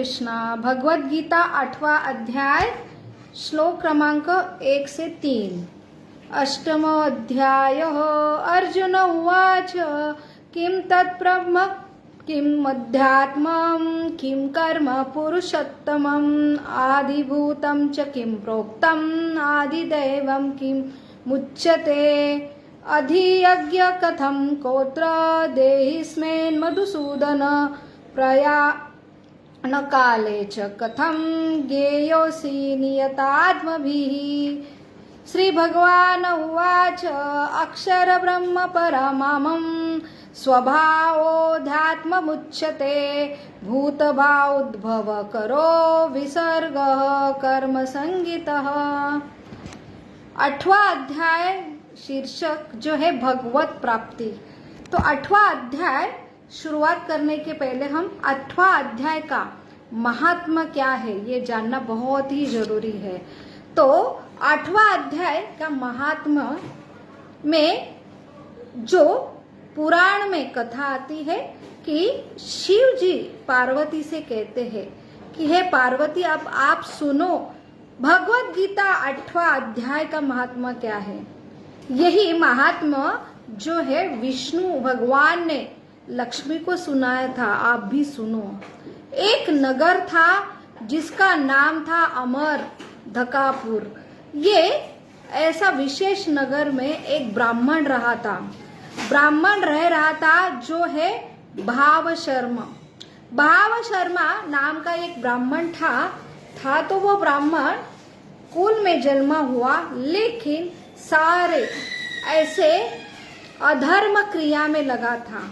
कृष्णा। भगवद गीता 8वां अध्याय श्लोक क्रमांक 1 से 3। अष्टमो अध्यायः। अर्जुन उवाच किं तत्ब्रह्म किं अध्यात्मं किं कर्म पुरुषोत्तमम् आदिभूतं च किं प्रोक्तम् आदिदैवं किं मुच्यते अधियज्ञ कथं कोत्र देहिस्मेन् मधुसूदन प्रयाणकाले च कथं ज्ञेयोऽसि नियतात्मभिः। श्री भगवान उवाच अक्षरब्रह्म परमं स्वभावोऽध्यात्ममुच्यते भूतभावोद्भव करो विसर्गः कर्मसंगितः। 8वां अध्याय शीर्षक जो है भगवत प्राप्ति। तो 8वां अध्याय शुरुआत करने के पहले हम 8वां अध्याय का महात्मा क्या है ये जानना बहुत ही जरूरी है। तो 8वां अध्याय का महात्मा में जो पुराण में कथा आती है कि शिव जी पार्वती से कहते हैं कि हे पार्वती अब आप सुनो भगवत गीता 8वां अध्याय का महात्मा क्या है। यही महात्मा जो है विष्णु भगवान ने लक्ष्मी को सुनाया था, आप भी सुनो। एक नगर था जिसका नाम था अमर धकापुर। ये ऐसा विशेष नगर में एक ब्राह्मण रहा था। ब्राह्मण रह रहा था जो है भाव शर्मा। भाव शर्मा नाम का एक ब्राह्मण था तो वो ब्राह्मण कुल में जन्मा हुआ, लेकिन सारे ऐसे अधर्म क्रिया में लगा था।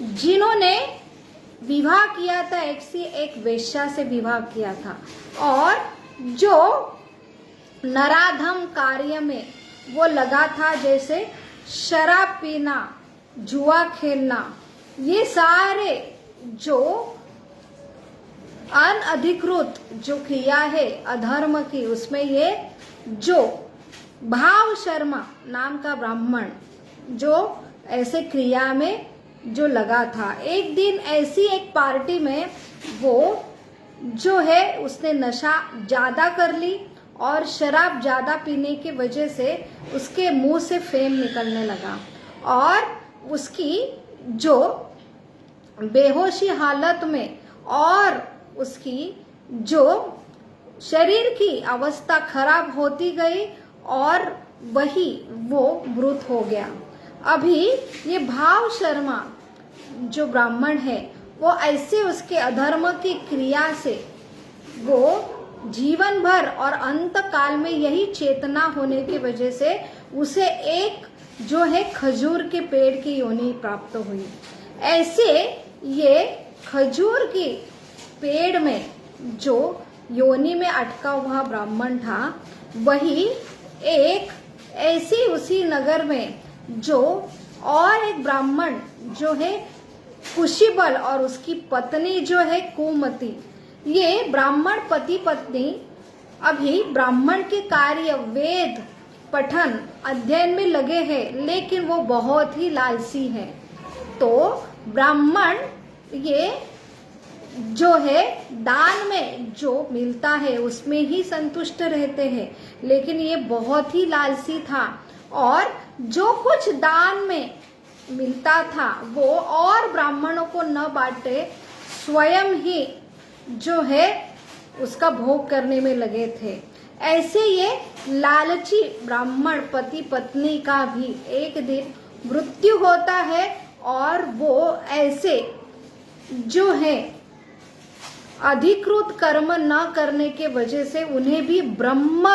जिन्होंने विवाह किया था एक वेश्या से विवाह किया था, और जो नराधम कार्य में वो लगा था, जैसे शराब पीना, जुआ खेलना, ये सारे जो अनधिकृत जो क्रिया है अधर्म की, उसमें ये जो भाव शर्मा नाम का ब्राह्मण जो ऐसे क्रिया में जो लगा था, एक दिन ऐसी एक पार्टी में वो जो है उसने नशा ज्यादा कर ली और शराब ज्यादा पीने की वजह से उसके मुंह से फेम निकलने लगा, और उसकी जो बेहोशी हालत में और उसकी जो शरीर की अवस्था खराब होती गई और वही वो मृत हो गया। अभी ये भाव शर्मा जो ब्राह्मण है वो ऐसे उसके अधर्म की क्रिया से वो जीवन भर और अंत काल में यही चेतना होने की वजह से उसे एक जो है खजूर के पेड़ की योनि प्राप्त हुई। ऐसे ये खजूर की पेड़ में जो योनि में अटका हुआ ब्राह्मण था, वही एक ऐसी उसी नगर में जो और एक ब्राह्मण जो है कुशीबल और उसकी पत्नी जो है कुमति, ये ब्राह्मण पति पत्नी अभी ब्राह्मण के कार्य वेद पठन अध्ययन में लगे हैं, लेकिन वो बहुत ही लालची है। तो ब्राह्मण ये जो है दान में जो मिलता है उसमें ही संतुष्ट रहते हैं, लेकिन ये बहुत ही लालची था और जो कुछ दान में मिलता था वो और ब्राह्मणों को न बांटे, स्वयं ही जो है उसका भोग करने में लगे थे। ऐसे ये लालची ब्राह्मण पति पत्नी का भी एक दिन मृत्यु होता है, और वो ऐसे जो है अधिकृत कर्म न करने के वजह से उन्हें भी ब्रह्म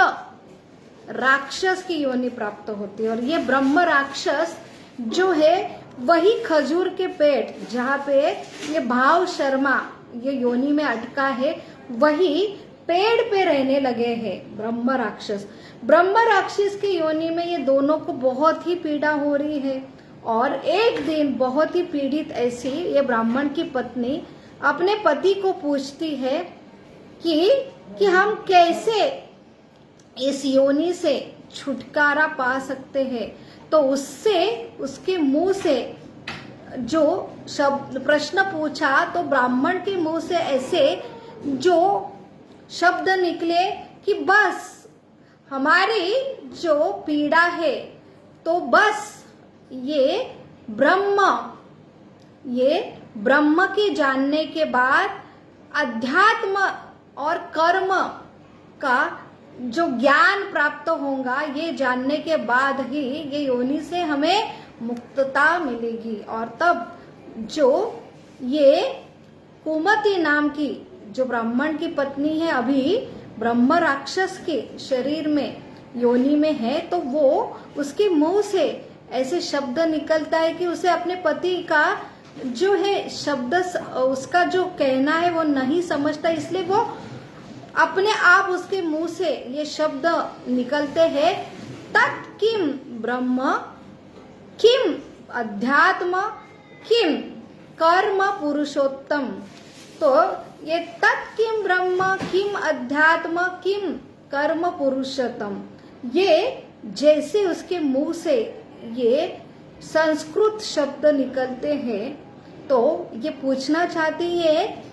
राक्षस की योनि प्राप्त होती है। और ये ब्रह्म राक्षस जो है वही खजूर के पेड़ जहाँ पे ये भाव शर्मा ये योनि में अटका है, वही पेड़ पे रहने लगे हैं ब्रह्म राक्षस। ब्रह्म राक्षस की योनि में ये दोनों को बहुत ही पीड़ा हो रही है, और एक दिन बहुत ही पीड़ित ऐसी ये ब्राह्मण की पत्नी अपने पति को पूछती है कि हम कैसे इस योनि से छुटकारा पा सकते हैं। तो उससे उसके मुंह से जो शब्द प्रश्न पूछा तो ब्राह्मण के मुंह से ऐसे जो शब्द निकले कि बस हमारी जो पीड़ा है तो बस ये ब्रह्म के जानने के बाद अध्यात्म और कर्म का जो ज्ञान प्राप्त होगा, ये जानने के बाद ही ये योनि से हमें मुक्तता मिलेगी। और तब जो ये कुमति नाम की जो ब्राह्मण की पत्नी है, अभी ब्रह्म राक्षस के शरीर में योनि में है, तो वो उसके मुंह से ऐसे शब्द निकलता है कि उसे अपने पति का जो है शब्द, उसका जो कहना है वो नहीं समझता, इसलिए वो अपने आप उसके मुंह से ये शब्द निकलते हैं, तत् किम ब्रह्म किम अध्यात्म किम कर्म पुरुषोत्तम। तो ये तत् किम ब्रह्म किम अध्यात्म किम कर्म पुरुषोत्तम, ये जैसे उसके मुंह से ये संस्कृत शब्द निकलते हैं, तो ये पूछना चाहती है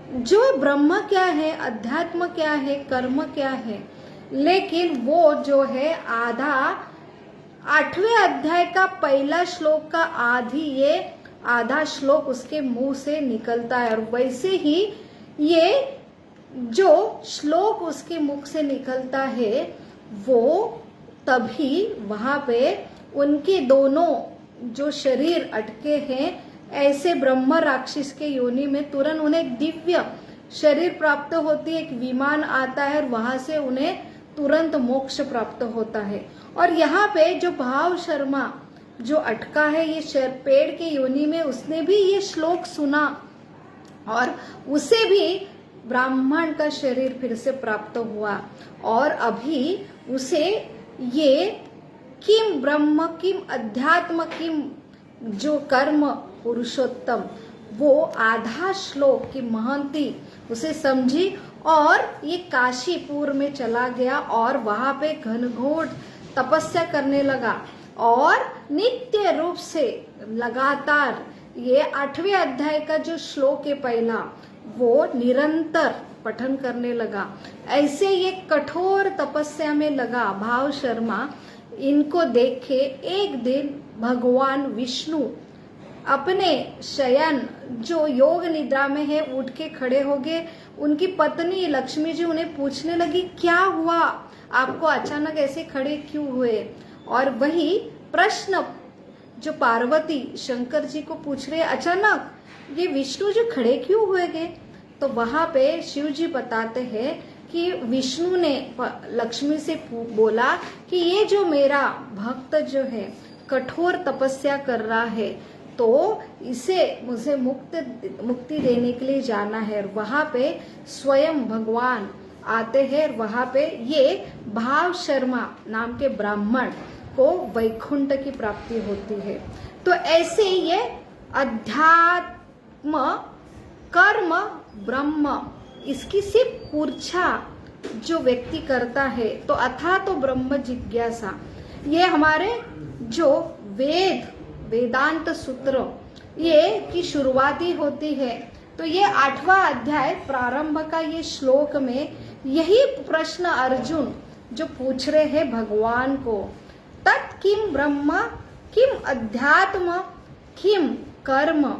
जो ब्रह्म क्या है, अध्यात्म क्या है, कर्म क्या है। लेकिन वो जो है आधा 8वें अध्याय का पहला श्लोक का आधा श्लोक उसके मुंह से निकलता है, और वैसे ही ये जो श्लोक उसके मुख से निकलता है वो तभी वहां पे उनके दोनों जो शरीर अटके हैं, ऐसे ब्रह्म राक्षस के योनि में तुरंत उन्हें एक दिव्य शरीर प्राप्त होती है, एक विमान आता है और वहां से उन्हें तुरंत मोक्ष प्राप्त होता है। और यहाँ पे जो भाव शर्मा जो अटका है ये पेड़ के योनि में, उसने भी ये श्लोक सुना और उसे भी ब्राह्मण का शरीर फिर से प्राप्त हुआ, और अभी उसे ये किम ब्रह्म किम अध्यात्म किम जो कर्म पुरुषोत्तम, वो आधा श्लोक की महंती उसे समझी और ये काशीपुर में चला गया और वहां पे घनघोर तपस्या करने लगा, और नित्य रूप से लगातार ये 8वें अध्याय का जो श्लोक है पहला, वो निरंतर पठन करने लगा। ऐसे ये कठोर तपस्या में लगा भाव शर्मा। इनको देखे एक दिन भगवान विष्णु अपने शयन जो योग निद्रा में है उठ के खड़े हो गए। उनकी पत्नी लक्ष्मी जी उन्हें पूछने लगी, क्या हुआ, आपको अचानक ऐसे खड़े क्यों हुए। और वही प्रश्न जो पार्वती शंकर जी को पूछ रहे, अचानक ये विष्णु जी खड़े क्यों हुए गए। तो वहां पे शिव जी बताते हैं कि विष्णु ने लक्ष्मी से बोला कि ये जो मेरा भक्त जो है कठोर तपस्या कर रहा है, तो इसे मुझे मुक्ति देने के लिए जाना है। वहां पे स्वयं भगवान आते हैं, वहां पे ये भाव शर्मा नाम के ब्राह्मण को वैकुंठ की प्राप्ति होती है। तो ऐसे ये अध्यात्म कर्म ब्रह्म इसकी सिर्फ पूर्छा जो व्यक्ति करता है, तो अथा तो ब्रह्म जिज्ञासा, ये हमारे जो वेदांत सूत्र ये की शुरुआती होती है। तो ये 8वां अध्याय प्रारंभ का ये श्लोक में यही प्रश्न अर्जुन जो पूछ रहे हैं भगवान को, तत् किम ब्रह्म किम अध्यात्म किम कर्म।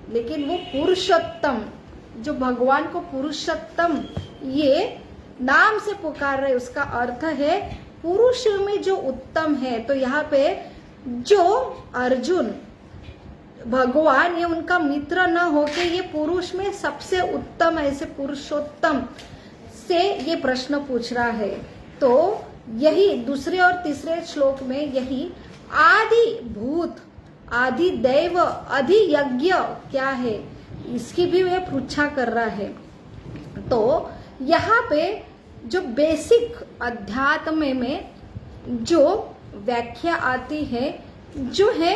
लेकिन वो पुरुषोत्तम जो भगवान को पुरुषोत्तम ये नाम से पुकार रहे, उसका अर्थ है पुरुष में जो उत्तम है। तो यहाँ पे जो अर्जुन भगवान ये उनका मित्र न होके ये पुरुष में सबसे उत्तम ऐसे पुरुषोत्तम से ये प्रश्न पूछ रहा है। तो यही दूसरे और तीसरे श्लोक में यही आदि भूत आदि दैव आदि यज्ञ क्या है इसकी भी वह पृच्छा कर रहा है। तो यहाँ पे जो बेसिक अध्यात्म में जो व्याख्या आती है जो है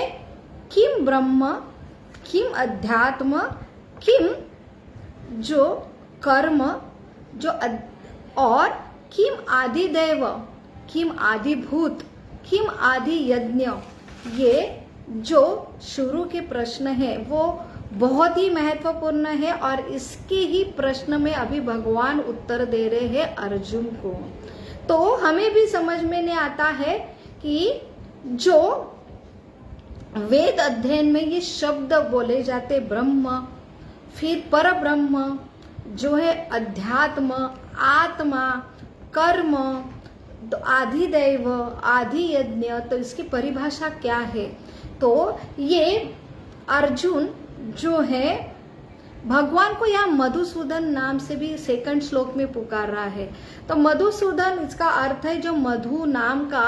किम ब्रह्म किम अध्यात्म किम जो कर्म जो और किम आदि दैव किम आदि भूत किम आदि यज्ञ, ये जो शुरू के प्रश्न है वो बहुत ही महत्वपूर्ण है और इसके ही प्रश्न में अभी भगवान उत्तर दे रहे हैं अर्जुन को। तो हमें भी समझ में नहीं आता है कि जो वेद अध्ययन में ये शब्द बोले जाते ब्रह्म, फिर पर ब्रह्म जो है अध्यात्म, आत्मा, कर्म, तो आधिदैव, आदि यज्ञ, तो इसकी परिभाषा क्या है? तो ये अर्जुन जो है भगवान को यहाँ मधुसूदन नाम से भी सेकंड श्लोक में पुकार रहा है। तो मधुसूदन इसका अर्थ है जो मधु नाम का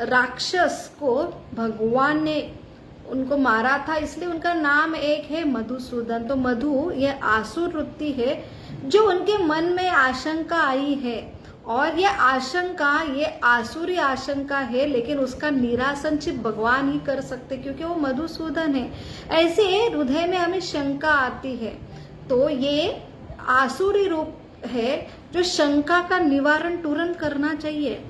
राक्षस को भगवान ने उनको मारा था, इसलिए उनका नाम एक है मधुसूदन। तो मधु ये आसुर वृत्ति है जो उनके मन में आशंका आई है, और ये आशंका ये आसुरी आशंका है, लेकिन उसका निरासन सिर्फ भगवान ही कर सकते क्योंकि वो मधुसूदन है। ऐसे हृदय में हमें शंका आती है, तो ये आसुरी रूप है जो शंका का निवारण तुरंत करना चाहिए।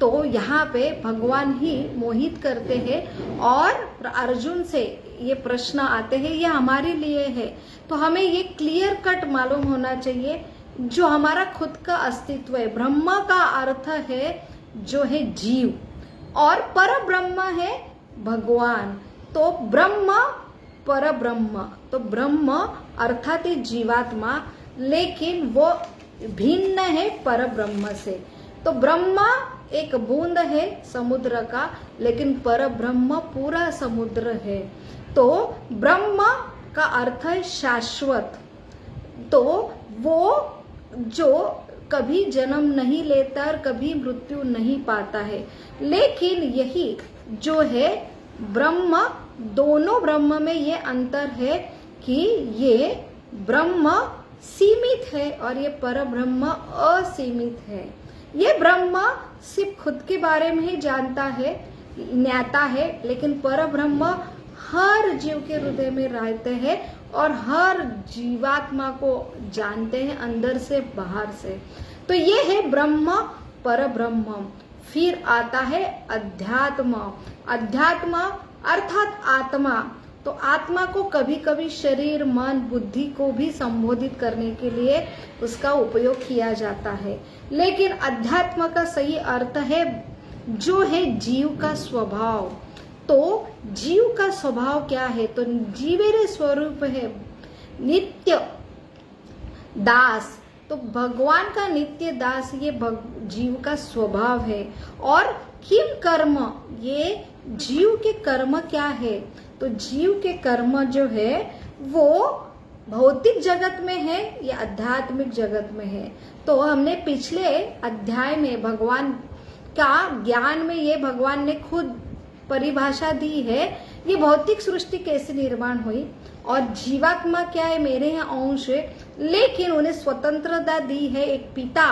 तो यहाँ पे भगवान ही मोहित करते हैं और अर्जुन से ये प्रश्न आते हैं, ये हमारे लिए है। तो हमें ये क्लियर कट मालूम होना चाहिए जो हमारा खुद का अस्तित्व है। ब्रह्म का अर्थ है जो है जीव, और पर ब्रह्म है भगवान। तो ब्रह्म पर ब्रह्म, तो ब्रह्म अर्थात जीवात्मा, लेकिन वो भिन्न है पर ब्रह्म से। तो ब्रह्म एक बूंद है समुद्र का, लेकिन पर ब्रह्म पूरा समुद्र है। तो ब्रह्म का अर्थ है शाश्वत, तो वो जो कभी जन्म नहीं लेता और कभी मृत्यु नहीं पाता है। लेकिन यही जो है ब्रह्म, दोनों ब्रह्म में ये अंतर है कि ये ब्रह्म सीमित है और ये पर ब्रह्म असीमित है। ये ब्रह्म सिर्फ खुद के बारे में ही जानता है, ज्ञाता है, लेकिन पर ब्रह्म हर जीव के हृदय में रहते हैं और हर जीवात्मा को जानते हैं अंदर से बाहर से। तो ये है ब्रह्म पर ब्रह्म। फिर आता है अध्यात्म। अध्यात्म अर्थात आत्मा। तो आत्मा को कभी कभी शरीर, मन, बुद्धि को भी संबोधित करने के लिए उसका उपयोग किया जाता है, लेकिन अध्यात्म का सही अर्थ है जो है जीव का स्वभाव। तो जीव का स्वभाव क्या है? तो जीवेरे स्वरूप है नित्य दास। तो भगवान का नित्य दास ये जीव का स्वभाव है। और किम कर्म, ये जीव के कर्म क्या है? तो जीव के कर्म जो है वो भौतिक जगत में है या आध्यात्मिक जगत में है। तो हमने पिछले अध्याय में भगवान का ज्ञान में ये भगवान ने खुद परिभाषा दी है, ये भौतिक सृष्टि कैसे निर्माण हुई और जीवात्मा क्या है, मेरे यहाँ अंश है, लेकिन उन्हें स्वतंत्रता दी है एक पिता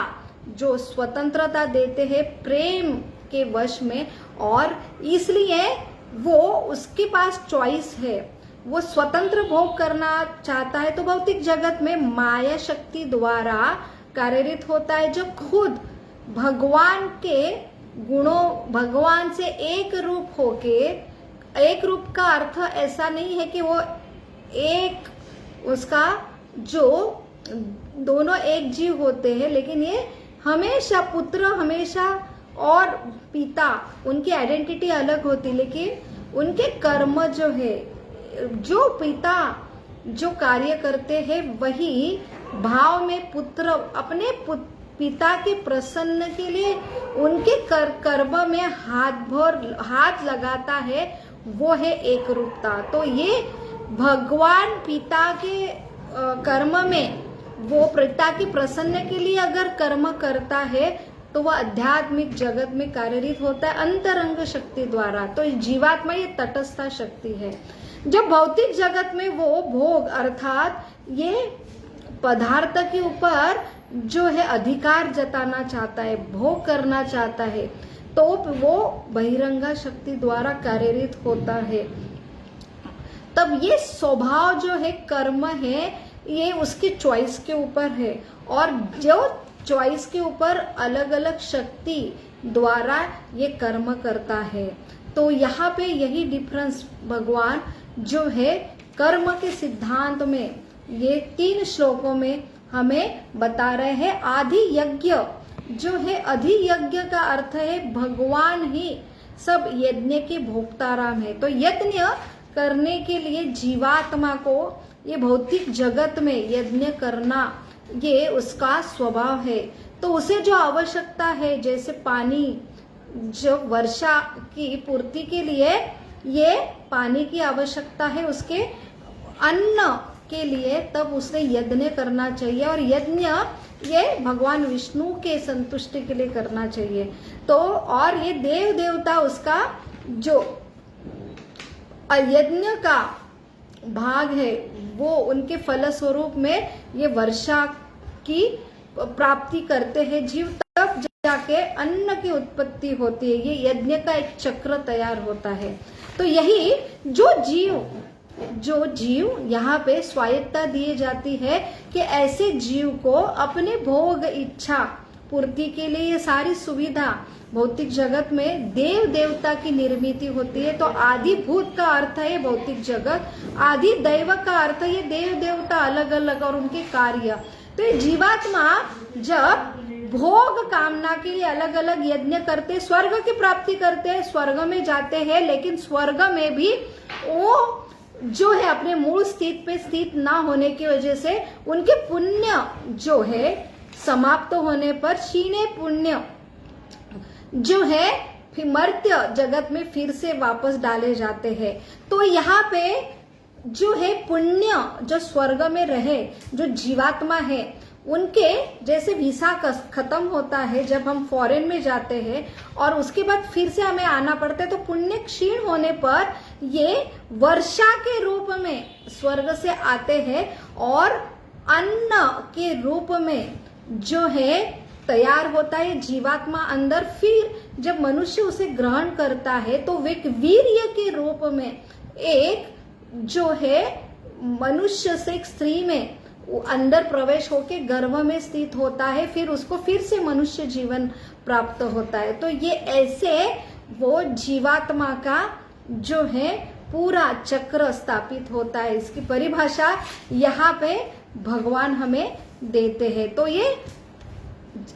जो स्वतंत्रता देते हैं प्रेम के वश में, और इसलिए वो उसके पास चॉइस है, वो स्वतंत्र भोग करना चाहता है। तो भौतिक जगत में माया शक्ति द्वारा कार्यरत होता है जो खुद भगवान के गुणों, भगवान से एक रूप होके, एक रूप का अर्थ ऐसा नहीं है कि वो एक, उसका जो दोनों एक जीव होते हैं, लेकिन ये हमेशा पुत्र, हमेशा और पिता, उनकी आइडेंटिटी अलग होती, लेकिन उनके कर्म जो है, जो पिता जो कार्य करते हैं वही भाव में पुत्र अपने पिता के प्रसन्न के लिए उनके कर्म में हाथ लगाता है, वो है एक रूपता। तो ये भगवान पिता के कर्म में, वो पिता की प्रसन्न के लिए अगर कर्म करता है तो वह आध्यात्मिक जगत में कार्यरत होता है अंतरंग शक्ति द्वारा। तो जीवात्मा ये तटस्थ शक्ति है। जब भौतिक जगत में वो भोग अर्थात ये पदार्थ के ऊपर जो है अधिकार जताना चाहता है, भोग करना चाहता है, तो वो बहिरंगा शक्ति द्वारा कार्यरत होता है। तब ये स्वभाव जो है कर्म है, ये उसकी चॉइस के ऊपर है, और जो चॉइस के ऊपर अलग अलग शक्ति द्वारा ये कर्म करता है। तो यहाँ पे यही डिफरेंस भगवान जो है कर्म के सिद्धांत में ये 3 श्लोकों में हमें बता रहे हैं। आदि यज्ञ जो है, अधि यज्ञ का अर्थ है भगवान ही सब यज्ञ के भोक्ताराम है। तो यज्ञ करने के लिए जीवात्मा को ये भौतिक जगत में यज्ञ करना ये उसका स्वभाव है। तो उसे जो आवश्यकता है, जैसे पानी, जो वर्षा की पूर्ति के लिए ये पानी की आवश्यकता है, उसके अन्न के लिए तब उसने यज्ञ करना चाहिए। और यज्ञ ये भगवान विष्णु के संतुष्टि के लिए करना चाहिए। तो और ये देव देवता उसका जो यज्ञ का भाग है वो उनके फलस्वरूप में ये वर्षा की प्राप्ति करते हैं जीव, तब जाके अन्न की उत्पत्ति होती है। ये यज्ञ का एक चक्र तैयार होता है। तो यही जो जीव यहाँ पे स्वायत्ता दी जाती है कि ऐसे जीव को अपने भोग इच्छा पूर्ति के लिए ये सारी सुविधा भौतिक जगत में देव देवता की निर्मित होती है। तो आदि भूत का अर्थ है भौतिक जगत, आदि दैव का अर्थ है देव देवता अलग अलग और उनके कार्य। तो ये जीवात्मा जब भोग कामना के लिए अलग अलग यज्ञ करते, स्वर्ग की प्राप्ति करते हैं, स्वर्ग में जाते हैं, लेकिन स्वर्ग में भी वो जो है अपने मूल स्थित पे स्थित ना होने की वजह से उनके पुण्य जो है समाप्त होने पर क्षीणे पुण्य जो है फिर मर्त्य जगत में फिर से वापस डाले जाते हैं। तो यहाँ पे जो है पुण्य जो स्वर्ग में रहे, जो जीवात्मा है, उनके जैसे वीसा खत्म होता है जब हम फॉरेन में जाते हैं और उसके बाद फिर से हमें आना पड़ता है, तो पुण्य क्षीण होने पर ये वर्षा के रूप में स्वर्ग से आते हैं और अन्न के रूप में जो है तैयार होता है जीवात्मा अंदर। फिर जब मनुष्य उसे ग्रहण करता है तो वे वीर्य के रूप में एक जो है मनुष्य से एक स्त्री में अंदर प्रवेश होके गर्भ में स्थित होता है, फिर उसको फिर से मनुष्य जीवन प्राप्त होता है। तो ये ऐसे वो जीवात्मा का जो है पूरा चक्र स्थापित होता है। इसकी परिभाषा यहाँ पे भगवान हमें देते हैं। तो ये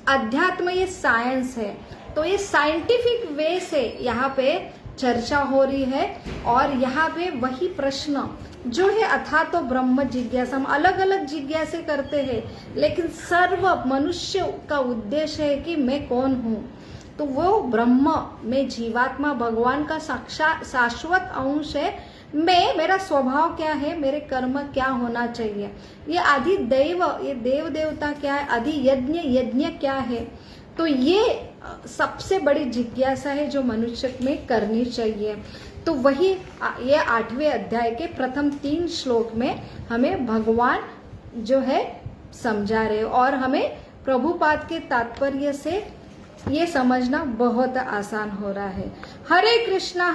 अध्यात्म, ये साइंस है। तो ये साइंटिफिक वे से यहाँ पे चर्चा हो रही है और यहाँ पे वही प्रश्न जो है अथा तो ब्रह्म जिज्ञासा, हम अलग अलग जिज्ञासे करते हैं, लेकिन सर्व मनुष्य का उद्देश्य है कि मैं कौन हूँ। तो वो ब्रह्म में जीवात्मा भगवान का शाश्वत अंश है। मेरा स्वभाव क्या है, मेरे कर्म क्या होना चाहिए, ये आदि दैव, ये देव देवता क्या है, आदि यज्ञ क्या है। तो ये सबसे बड़ी जिज्ञासा है जो मनुष्य में करनी चाहिए। तो वही ये 8वें अध्याय के प्रथम 3 श्लोक में हमें भगवान जो है समझा रहे और हमें प्रभुपाद के तात्पर्य से ये समझना बहुत आसान हो रहा है। हरे कृष्णा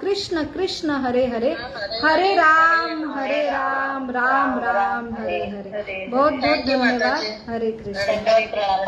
कृष्ण कृष्ण हरे हरे, हरे राम राम राम हरे हरे। बहुत बहुत धन्यवाद। हरे कृष्ण।